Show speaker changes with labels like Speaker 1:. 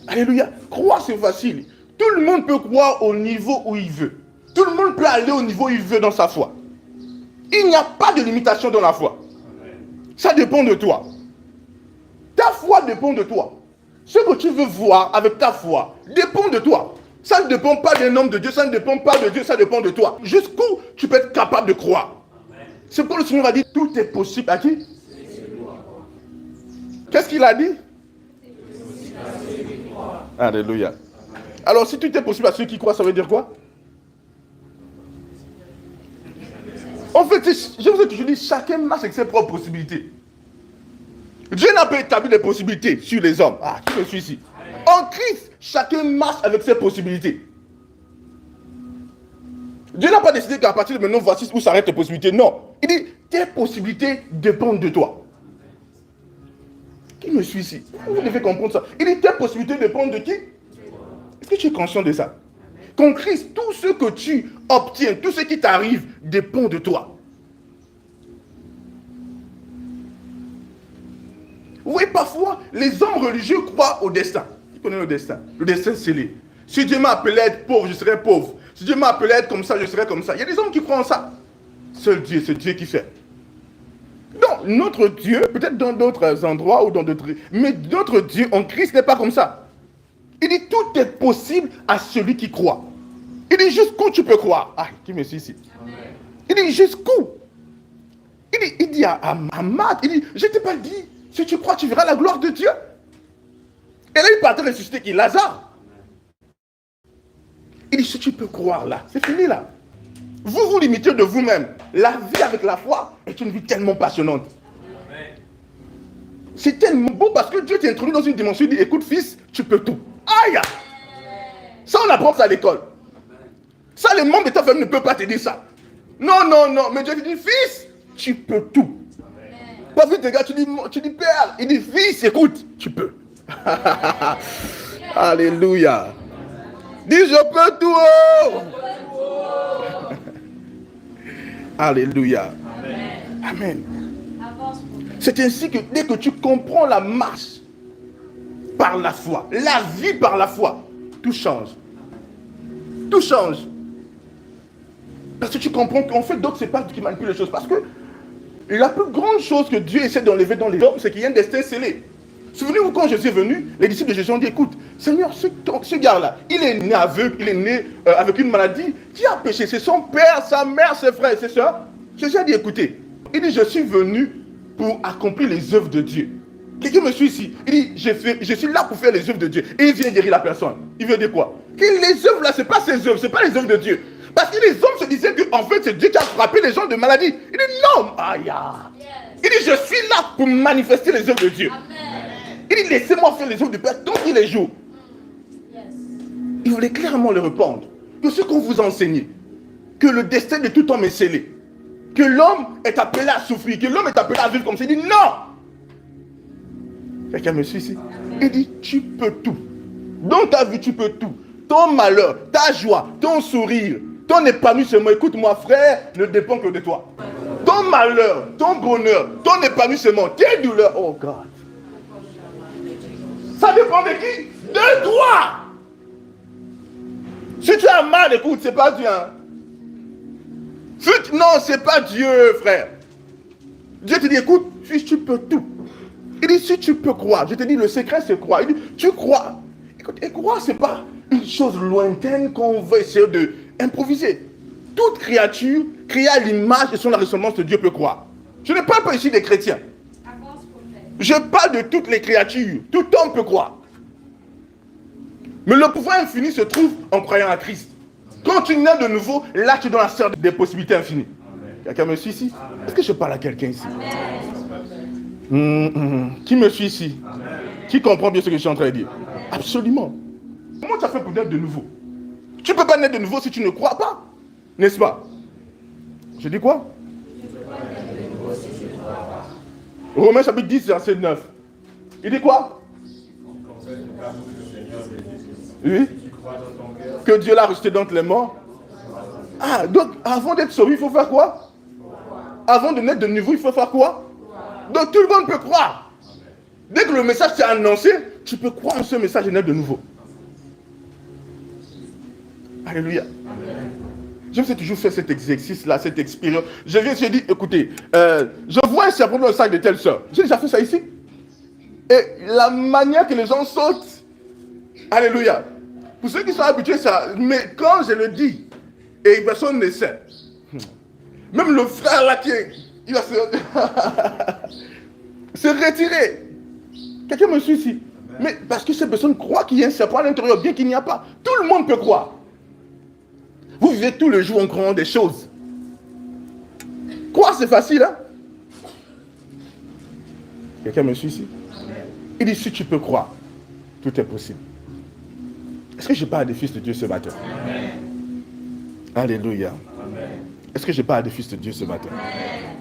Speaker 1: Alléluia. Croire, c'est facile. Tout le monde peut croire au niveau où il veut. Tout le monde peut aller au niveau où il veut dans sa foi. Il n'y a pas de limitation dans la foi. Ça dépend de toi. Ta foi dépend de toi. Ce que tu veux voir avec ta foi dépend de toi. Ça ne dépend pas d'un homme de Dieu, ça ne dépend pas de Dieu, ça dépend de toi. Jusqu'où tu peux être capable de croire. C'est pourquoi le Seigneur a dit, tout est possible à qui? Qu'est-ce qu'il a dit? Alléluia. Alors si tout est possible à ceux qui croient, ça veut dire quoi? En fait, je vous ai toujours dit, chacun marche avec ses propres possibilités. Dieu n'a pas établi des possibilités sur les hommes. Ah, qui me suis ici? En Christ, chacun marche avec ses possibilités. Dieu n'a pas décidé qu'à partir de maintenant, voici où s'arrêtent tes possibilités. Non. Il dit, tes possibilités dépendent de toi. Qui me suit ici? Vous devez comprendre ça. Il dit, tes possibilités dépendent de qui? Est-ce que tu es conscient de ça? Qu'en Christ, tout ce que tu obtiens, tout ce qui t'arrive, dépend de toi. Oui, parfois, les hommes religieux croient au destin. Qui connaît le destin? Le destin scellé. Si Dieu m'a appelé à être pauvre, je serai pauvre. Si Dieu m'a appelé à être comme ça, je serai comme ça. Il y a des hommes qui croient en ça. Seul Dieu, c'est Dieu qui fait. Donc, notre Dieu, peut-être dans d'autres endroits ou dans d'autres... Mais notre Dieu en Christ n'est pas comme ça. Il dit, tout est possible à celui qui croit. Il dit, jusqu'où tu peux croire? Ah, qui me suit ici? Amen. Il dit, jusqu'où? Il dit à Matt, il dit, je ne t'ai pas dit, si tu crois, tu verras la gloire de Dieu. Et là, il partait ressusciter qui? Lazare. Il dit, si tu peux croire là, c'est fini là. Vous vous limitez de vous-même. La vie avec la foi est une vie tellement passionnante. C'est tellement beau parce que Dieu t'introduit dans une dimension, il dit, écoute fils, tu peux tout. Aïe! Ça, on apprend ça à l'école. Ça, les membres de ta famille ne peuvent pas te dire ça. Non, non, non. Mais Dieu te dit, fils, tu peux tout. Pas vite, les gars, tu dis, père. Il dit, fils, écoute, tu peux. Alléluia. Dis, je peux tout. Oh. Alléluia. Amen. C'est ainsi que dès que tu comprends la marche par la foi, la vie par la foi, tout change. Tout change. Parce que tu comprends qu'en fait, d'autres, c'est pas Dieu qui manipule les choses. Parce que la plus grande chose que Dieu essaie d'enlever dans les hommes, c'est qu'il y a un destin scellé. Souvenez-vous, quand Jésus est venu, les disciples de Jésus ont dit, écoute, Seigneur, ce gars-là, il est né aveugle, il est né avec une maladie. Qui a péché? C'est son père, sa mère, ses frères, ses soeurs. Jésus a dit, écoutez, il dit, je suis venu pour accomplir les œuvres de Dieu. Quelqu'un me suit ici. Il dit, je suis là pour faire les œuvres de Dieu. Et il vient guérir la personne. Il veut dire quoi? Que les œuvres là, ce n'est pas ses œuvres, ce n'est pas les œuvres de Dieu. Parce que les hommes se disaient qu'en fait, c'est Dieu qui a frappé les gens de maladie. Il dit non, aïe. Il dit, je suis là pour manifester les œuvres de Dieu. Amen. Il dit, laissez-moi faire les œuvres du Père tant qu'il est jour. Il voulait clairement leur répondre que ce qu'on vous a enseigné, que le destin de tout homme est scellé, que l'homme est appelé à souffrir, que l'homme est appelé à vivre comme ça. Il dit non. Quelqu'un me suit ici? Il dit, tu peux tout. Dans ta vie, tu peux tout. Ton malheur, ta joie, ton sourire, ton épanouissement, écoute-moi frère, ne dépend que de toi. Ton malheur, ton bonheur, ton épanouissement, tes douleurs, oh God. Ça dépend de qui? De toi. Si tu as mal, écoute, c'est pas Dieu. Hein? Non, c'est pas Dieu, frère. Dieu te dit, écoute, fils, tu peux tout. Il dit, si tu peux croire, je te dis, le secret c'est croire. Il dit, tu crois. Écoute, et croire, c'est pas une chose lointaine qu'on va essayer d'improviser. Toute créature créée à l'image et sur la ressemblance de Dieu peut croire. Je ne parle pas ici des chrétiens. Je parle de toutes les créatures. Tout homme peut croire. Mais le pouvoir infini se trouve en croyant à Christ. Quand tu nais de nouveau, là tu es dans la sphère des possibilités infinies. Quelqu'un me suit ici? Est-ce que je parle à quelqu'un ici? Qui me suit ici? Amen. Qui comprend bien ce que je suis en train de dire? Absolument. Comment tu as fait pour naître de nouveau? Tu ne peux pas naître de nouveau si tu ne crois pas. N'est-ce pas? Je dis quoi? Romains chapitre 10, verset 9. Il dit quoi? Oui. Que Dieu l'a ressuscité d'entre les morts. Ah, donc avant d'être sauvé, il faut faire quoi? Avant de naître de nouveau, il faut faire quoi? Donc tout le monde peut croire. Dès que le message s'est annoncé, tu peux croire en ce message et naître de nouveau. Alléluia. Je me suis toujours fait cet exercice-là, cette expérience. Je viens, j'ai dit, écoutez, je vois un serpent dans le sac de telle soeur. J'ai déjà fait ça ici. Et la manière que les gens sautent, alléluia. Pour ceux qui sont habitués, ça, mais quand je le dis, et personne ne sait, même le frère là qui est, il va se retirer. Quelqu'un me suit ici. Mais parce que ces personnes croient qu'il y a un serpent à l'intérieur, bien qu'il n'y a pas. Tout le monde peut croire. Vous vivez tout le jour en croyant des choses. Croire, c'est facile, hein? Quelqu'un me suit ici? Il dit, si tu peux croire, tout est possible. Est-ce que je parle des fils de Dieu ce matin? Amen. Alléluia. Est-ce que je parle des fils de Dieu ce matin? Amen.